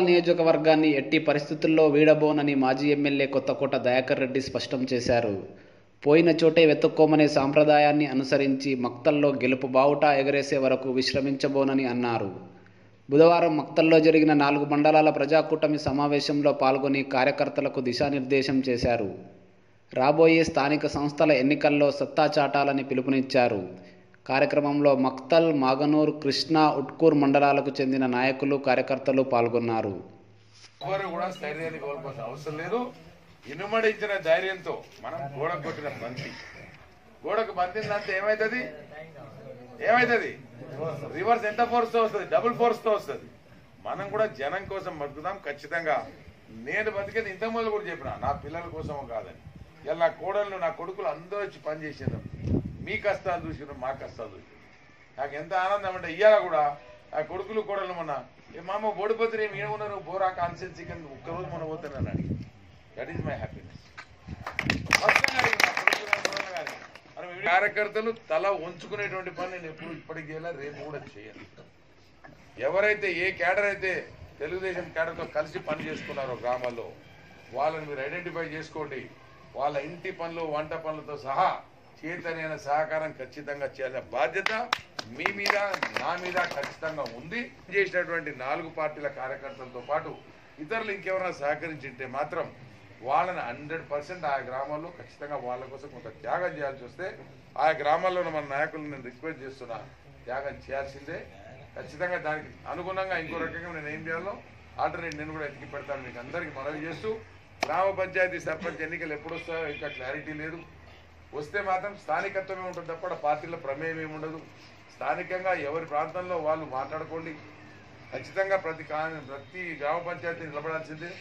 నియోజకవర్గాన్ని ఎట్టి పరిస్థితుల్లో వీడబోనని మాజీ ఎమ్మెల్యే కొత్తకోట దయాకర్ రెడ్డి స్పష్టం చేశారు. పోయిన చోటే వెతుక్కోమనే సాంప్రదాయాన్ని అనుసరించి మక్తల్లో గెలుపు బావుటా ఎగరేసే వరకు విశ్రమించబోనని అన్నారు. బుధవారం మక్తల్లో జరిగిన 4 మండలాల ప్రజాకూటమి సమావేశంలో పాల్గొని కార్యకర్తలకు దిశానిర్దేశం చేశారు. రాబోయే స్థానిక సంస్థల ఎన్నికల్లో సత్తా చాటాలని పిలుపునిచ్చారు. కార్యక్రమంలో మక్తల్, మాగనూర్, కృష్ణా, ఉట్కూర్ మండలాలకు చెందిన నాయకులు, కార్యకర్తలు పాల్గొన్నారు. ఎవరు కూడా స్థైర్యాన్ని కోల్పోవాల్సిన అవసరం లేదు. ఇనుమడించిన ధైర్యంతో మనం గోడకు కొట్టిన బంతి, గోడకు బంతిందంటే ఏమైతుంది? రివర్స్ ఎంత ఫోర్స్ తో వస్తుంది? డబుల్ ఫోర్స్ తో వస్తుంది. మనం కూడా జనం కోసం బతుకుదాం. ఖచ్చితంగా నేను బతికేది ఇంత మొదలు కూడా చెప్పిన నా పిల్లల కోసం కాదని. ఇలా నా కోడళ్ళు, నా కొడుకులు అందరూ వచ్చి పని చేసేదాం. మీ కష్టాలు చూసినాం, మా కష్టాలు చూసినాం. నాకు ఎంత ఆనందం అంటే ఇవాళ కూడా ఆ కొడుకులు కోడళ్ళు మొన్న మా అమ్మ ఓడిపోతే ఏమున్నారు బోరా కాన్సెన్సీ కింద ఒక్కరోజు మనం పోతున్నాను అడిగి. That is my happiness. కార్యకర్తలు తల ఉంచుకునేటువంటి పని నేను ఎప్పుడు ఇప్పటికి చేయాలి, రేపు కూడా చేయాలి. ఎవరైతే ఏ క్యాడర్ అయితే తెలుగుదేశం క్యాడర్తో కలిసి పని చేసుకున్నారో గ్రామాల్లో వాళ్ళని మీరు ఐడెంటిఫై చేసుకోండి. వాళ్ళ ఇంటి పనులు, వంట పనులతో సహా చేతనైన సహకారం ఖచ్చితంగా చేయాల్సిన బాధ్యత మీ మీద, నా మీద ఖచ్చితంగా ఉంది. చేసినటువంటి 4 పార్టీల కార్యకర్తలతో పాటు ఇతరులు ఇంకెవరైనా సహకరించింటే మాత్రం వాళ్ళని 100% ఆ గ్రామాల్లో ఖచ్చితంగా వాళ్ళ కోసం కొంత త్యాగం చేయాల్సి వస్తే ఆ గ్రామాల్లో మన నాయకులను నేను రిక్వెస్ట్ చేస్తున్నా, త్యాగం చేయాల్సిందే. ఖచ్చితంగా దానికి అనుగుణంగా ఇంకో రకంగా నేను ఏం చేయాలో ఆల్టర్నేట్ నేను కూడా ఎత్తికి పెడతాను. మీకు అందరికీ మనవి చేస్తూ, గ్రామ పంచాయతీ సర్పంచ్ ఎన్నికలు ఎప్పుడు వస్తాయో ఇంకా క్లారిటీ లేదు. వస్తే మాత్రం స్థానికత్వమే ఉంటుంది తప్ప పార్టీల ప్రమేయం ఏమి ఉండదు. స్థానికంగా ఎవరి ప్రాంతంలో వాళ్ళు మాట్లాడుకోండి. ఖచ్చితంగా ప్రతి గ్రామ పంచాయతీ నిలబడాల్సిందే.